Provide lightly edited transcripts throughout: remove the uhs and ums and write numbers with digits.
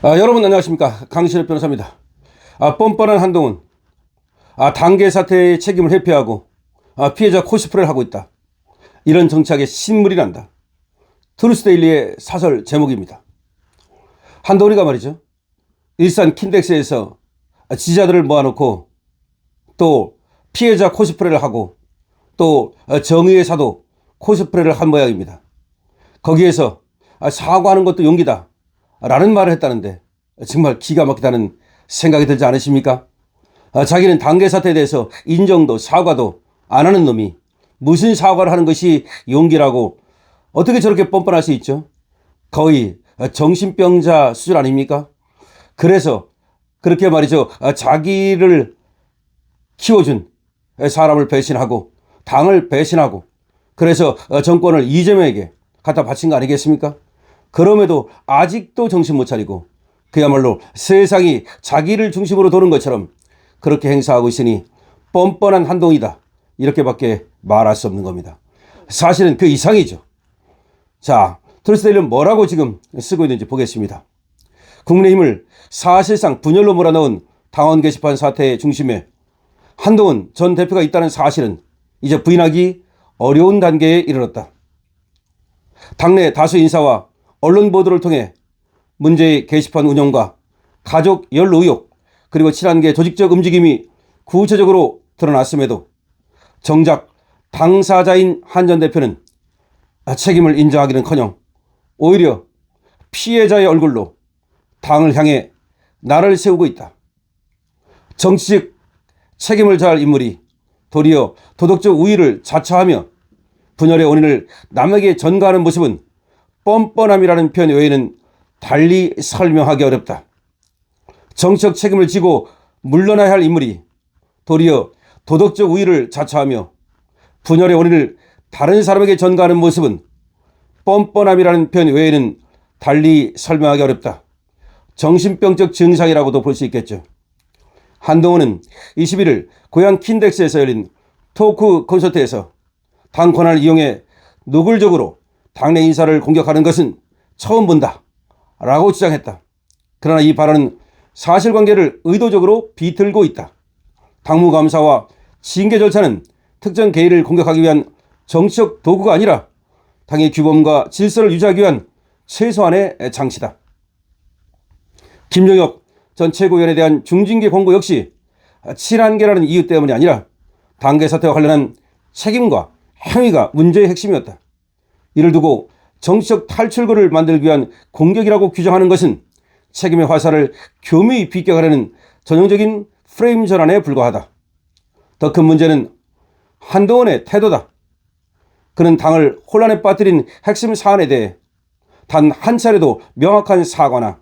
여러분 안녕하십니까. 강신엽 변호사입니다. 뻔뻔한 한동훈, 당계 사태의 책임을 회피하고 피해자 코스프레를 하고 있다. 이런 정착에 신물이 난다. 트루스데일리의 사설 제목입니다. 한동훈이가 말이죠, 일산 킨덱스에서 지지자들을 모아놓고 또 피해자 코스프레를 하고 또 정의의 사도 코스프레를 한 모양입니다. 거기에서 사과하는 것도 용기다 라는 말을 했다는데 정말 기가 막히다는 생각이 들지 않으십니까? 자기는 당계 사태에 대해서 인정도 사과도 안 하는 놈이 무슨 사과를 하는 것이 용기라고 어떻게 저렇게 뻔뻔할 수 있죠? 거의 정신병자 수준 아닙니까? 그래서 그렇게 말이죠, 자기를 키워준 사람을 배신하고 당을 배신하고 그래서 정권을 이재명에게 갖다 바친 거 아니겠습니까? 그럼에도 아직도 정신 못 차리고 그야말로 세상이 자기를 중심으로 도는 것처럼 그렇게 행사하고 있으니 뻔뻔한 한동훈이다, 이렇게밖에 말할 수 없는 겁니다. 사실은 그 이상이죠. 자, 트루스데일리는 뭐라고 지금 쓰고 있는지 보겠습니다. 국민의힘을 사실상 분열로 몰아넣은 당원 게시판 사태의 중심에 한동훈 전 대표가 있다는 사실은 이제 부인하기 어려운 단계에 이르렀다. 당내 다수 인사와 언론 보도를 통해 문제의 게시판 운영과 가족 연루 의혹 그리고 친한계 조직적 움직임이 구체적으로 드러났음에도 정작 당사자인 한 전 대표는 책임을 인정하기는커녕 오히려 피해자의 얼굴로 당을 향해 나를 세우고 있다. 정치적 책임을 다할 인물이 도리어 도덕적 우위를 자처하며 분열의 원인을 남에게 전가하는 모습은 뻔뻔함이라는 표현 외에는 달리 설명하기 어렵다. 정치적 책임을 지고 물러나야 할 인물이 도리어 도덕적 우위를 자처하며 분열의 원인을 다른 사람에게 전가하는 모습은 뻔뻔함이라는 표현 외에는 달리 설명하기 어렵다. 정신병적 증상이라고도 볼 수 있겠죠. 한동훈은 21일 고향 킨덱스에서 열린 토크 콘서트에서 당 권한을 이용해 노골적으로 당내 인사를 공격하는 것은 처음 본다 라고 주장했다. 그러나 이 발언은 사실관계를 의도적으로 비틀고 있다. 당무감사와 징계 절차는 특정 개인을 공격하기 위한 정치적 도구가 아니라 당의 규범과 질서를 유지하기 위한 최소한의 장치다. 김종혁 전 최고위원에 대한 중징계 권고 역시 친한계라는 이유 때문이 아니라 당계 사태와 관련한 책임과 행위가 문제의 핵심이었다. 이를 두고 정치적 탈출구를 만들기 위한 공격이라고 규정하는 것은 책임의 화살을 교묘히 비껴가려는 전형적인 프레임 전환에 불과하다. 더 큰 문제는 한동훈의 태도다. 그는 당을 혼란에 빠뜨린 핵심 사안에 대해 단 한 차례도 명확한 사과나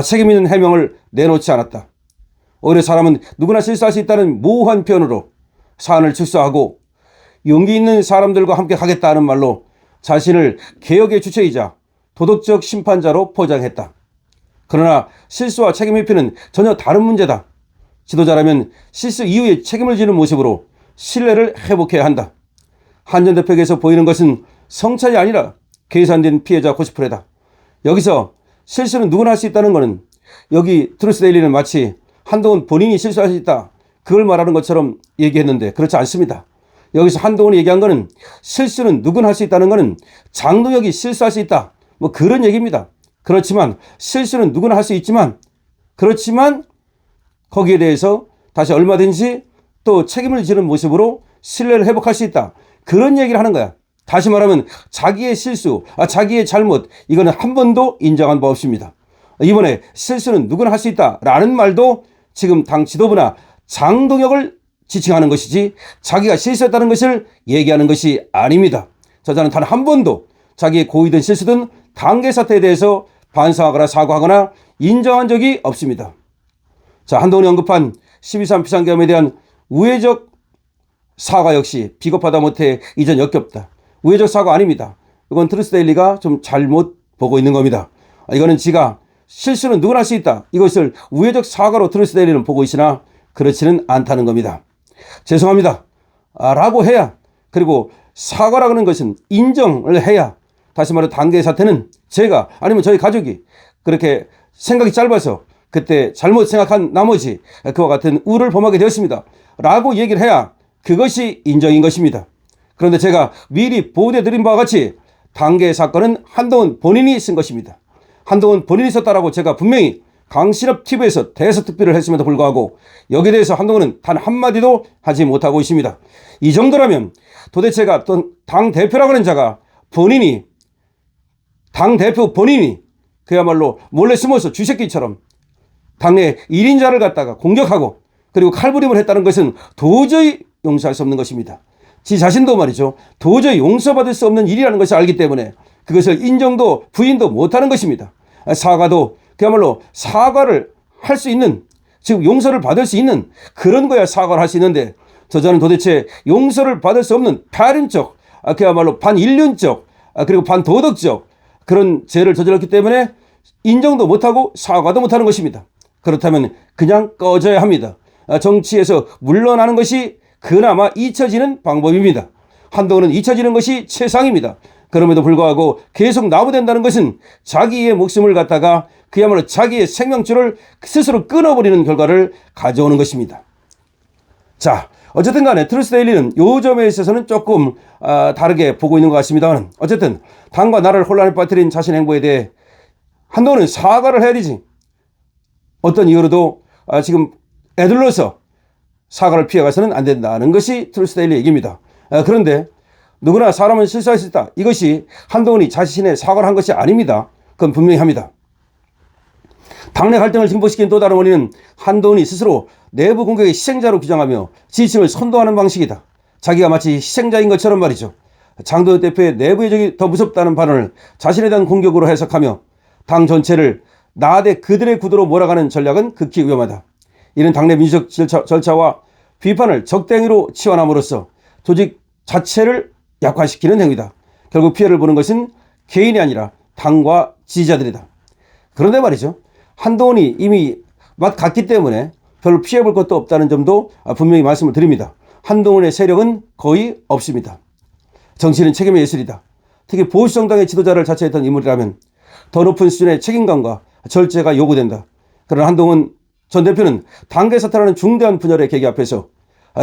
책임 있는 해명을 내놓지 않았다. 오히려 사람은 누구나 실수할 수 있다는 모호한 표현으로 사안을 축소하고 용기 있는 사람들과 함께 가겠다는 말로 자신을 개혁의 주체이자 도덕적 심판자로 포장했다. 그러나 실수와 책임 회피는 전혀 다른 문제다. 지도자라면 실수 이후에 책임을 지는 모습으로 신뢰를 회복해야 한다. 한 전 대표에게서 보이는 것은 성찰이 아니라 계산된 피해자 코스프레다. 여기서 실수는 누구나 할 수 있다는 것은 여기 트루스데일리는 마치 한동훈 본인이 실수할 수 있다, 그걸 말하는 것처럼 얘기했는데 그렇지 않습니다. 여기서 한동훈이 얘기한 것은 실수는 누구나 할 수 있다는 것은 장동혁이 실수할 수 있다, 뭐 그런 얘기입니다. 그렇지만 실수는 누구나 할 수 있지만 그렇지만 거기에 대해서 다시 얼마든지 또 책임을 지는 모습으로 신뢰를 회복할 수 있다, 그런 얘기를 하는 거야. 다시 말하면 자기의 실수, 자기의 잘못, 이거는 한 번도 인정한 바 없습니다. 이번에 실수는 누구나 할 수 있다라는 말도 지금 당 지도부나 장동혁을 지칭하는 것이지 자기가 실수했다는 것을 얘기하는 것이 아닙니다. 저자는 단 한 번도 자기의 고의든 실수든 당계 사태에 대해서 반성하거나 사과하거나 인정한 적이 없습니다. 자, 한동훈이 언급한 12.3 비상계엄에 대한 우회적 사과 역시 비겁하다 못해 이전 역겹다. 우회적 사과 아닙니다. 이건 트루스데일리가 좀 잘못 보고 있는 겁니다. 이거는 지가 실수는 누구나 할 수 있다, 이것을 우회적 사과로 트루스데일리는 보고 있으나 그렇지는 않다는 겁니다. 죄송합니다 라고 해야, 그리고 사과라는 것은 인정을 해야, 다시 말해 당계 사태는 제가 아니면 저희 가족이 그렇게 생각이 짧아서 그때 잘못 생각한 나머지 그와 같은 우를 범하게 되었습니다 라고 얘기를 해야 그것이 인정인 것입니다. 그런데 제가 미리 보도해드린 바와 같이 당계 사건은 한동훈 본인이 쓴 것입니다. 한동훈 본인이 썼다라고 제가 분명히 강신업 TV에서 대서특필을 했음에도 불구하고 여기에 대해서 한동훈은 단 한마디도 하지 못하고 있습니다. 이 정도라면 도대체가 어떤 당대표라고 하는 자가 본인이 당대표 본인이 그야말로 몰래 숨어서 쥐새끼처럼 당내 1인자를 갖다가 공격하고 그리고 칼부림을 했다는 것은 도저히 용서할 수 없는 것입니다. 지 자신도 말이죠. 도저히 용서받을 수 없는 일이라는 것을 알기 때문에 그것을 인정도 부인도 못하는 것입니다. 사과도 그야말로 사과를 할 수 있는, 즉 용서를 받을 수 있는 그런 거야 사과를 할 수 있는데 저자는 도대체 용서를 받을 수 없는 반인적, 그야말로 반인륜적, 그리고 반도덕적 그런 죄를 저질렀기 때문에 인정도 못하고 사과도 못하는 것입니다. 그렇다면 그냥 꺼져야 합니다. 정치에서 물러나는 것이 그나마 잊혀지는 방법입니다. 한동훈은 잊혀지는 것이 최상입니다. 그럼에도 불구하고 계속 나부된다는 것은 자기의 목숨을 갖다가 그야말로 자기의 생명줄을 스스로 끊어버리는 결과를 가져오는 것입니다. 자, 어쨌든 간에 트루스데일리는 요 점에 있어서는 조금 다르게 보고 있는 것 같습니다만 어쨌든 당과 나라를 혼란에 빠뜨린 자신의 행보에 대해 한동훈은 사과를 해야 되지. 어떤 이유로도 지금 애들러서 사과를 피해가서는 안 된다는 것이 트루스데일리 얘기입니다. 그런데 누구나 사람은 실수할 수 있다. 이것이 한동훈이 자신의 사과를 한 것이 아닙니다. 그건 분명히 합니다. 당내 갈등을 증폭시킨 또 다른 원인은 한동훈이 스스로 내부 공격의 희생자로 규정하며 지지층을 선동하는 방식이다. 자기가 마치 희생자인 것처럼 말이죠. 장도연 대표의 내부 예적이 더 무섭다는 발언을 자신에 대한 공격으로 해석하며 당 전체를 나대 그들의 구도로 몰아가는 전략은 극히 위험하다. 이는 당내 민주적 절차와 비판을 적대행위로 치환함으로써 조직 자체를 약화시키는 행위다. 결국 피해를 보는 것은 개인이 아니라 당과 지지자들이다. 그런데 말이죠. 한동훈이 이미 맛 갔기 때문에 별로 피해볼 것도 없다는 점도 분명히 말씀을 드립니다. 한동훈의 세력은 거의 없습니다. 정치는 책임의 예술이다. 특히 보수정당의 지도자를 자처했던 인물이라면 더 높은 수준의 책임감과 절제가 요구된다. 그러나 한동훈 전 대표는 당계 사퇴라는 중대한 분열의 계기 앞에서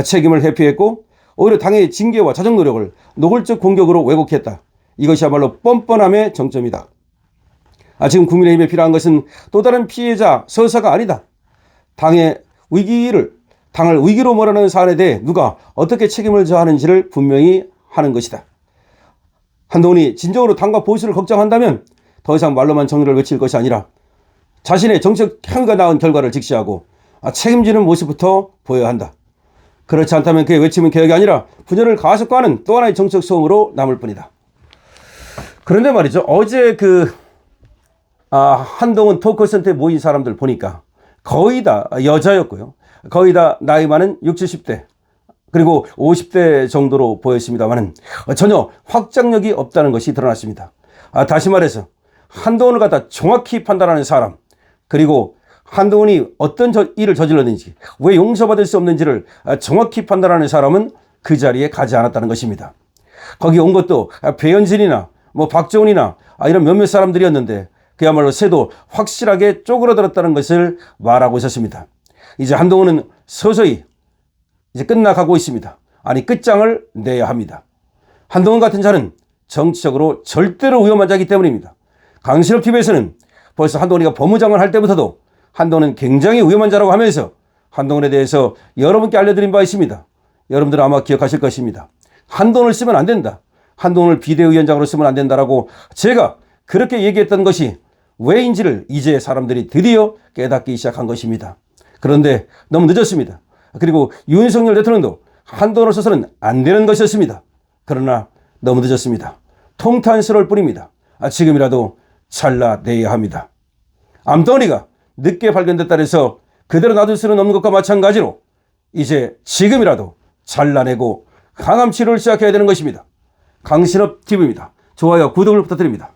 책임을 회피했고 오히려 당의 징계와 자정 노력을 노골적 공격으로 왜곡했다. 이것이야말로 뻔뻔함의 정점이다. 지금 국민의힘에 필요한 것은 또 다른 피해자 서사가 아니다. 당의 당을 위기로 몰아넣은 사안에 대해 누가 어떻게 책임을 져야 하는지를 분명히 하는 것이다. 한동훈이 진정으로 당과 보수를 걱정한다면 더 이상 말로만 정의를 외칠 것이 아니라 자신의 정책 행위가 낳은 결과를 직시하고 책임지는 모습부터 보여야 한다. 그렇지 않다면 그의 외침은 개혁이 아니라 분열을 가속화하는 또 하나의 정책 소음으로 남을 뿐이다. 그런데 말이죠. 어제 한동훈 토크센터에 모인 사람들 보니까 거의 다 여자였고요. 거의 다 나이 많은 60, 70대 그리고 50대 정도로 보였습니다만 전혀 확장력이 없다는 것이 드러났습니다. 다시 말해서 한동훈을 갖다 정확히 판단하는 사람 그리고 한동훈이 어떤 일을 저질렀는지 왜 용서받을 수 없는지를 정확히 판단하는 사람은 그 자리에 가지 않았다는 것입니다. 거기 온 것도 배현진이나 박정훈이나 이런 몇몇 사람들이었는데 그야말로 새도 확실하게 쪼그러들었다는 것을 말하고 있었습니다. 이제 한동훈은 서서히 이제 끝나가고 있습니다. 아니 끝장을 내야 합니다. 한동훈 같은 자는 정치적으로 절대로 위험한 자이기 때문입니다. 강신업 TV에서는 벌써 한동훈이가 법무장관을 할 때부터도 한동훈은 굉장히 위험한 자라고 하면서 한동훈에 대해서 여러분께 알려드린 바 있습니다. 여러분들은 아마 기억하실 것입니다. 한동훈을 쓰면 안 된다. 한동훈을 비대위원장으로 쓰면 안 된다라고 제가 그렇게 얘기했던 것이 왜인지를 이제 사람들이 드디어 깨닫기 시작한 것입니다. 그런데 너무 늦었습니다. 그리고 윤석열 대통령도 한동훈을 써서는 안 되는 것이었습니다. 그러나 너무 늦었습니다. 통탄스러울 뿐입니다. 지금이라도 잘라내야 합니다. 암덩어리가 늦게 발견됐다 해서 그대로 놔둘 수는 없는 것과 마찬가지로 이제 지금이라도 잘라내고 항암 치료를 시작해야 되는 것입니다. 강신업 TV입니다. 좋아요, 구독을 부탁드립니다.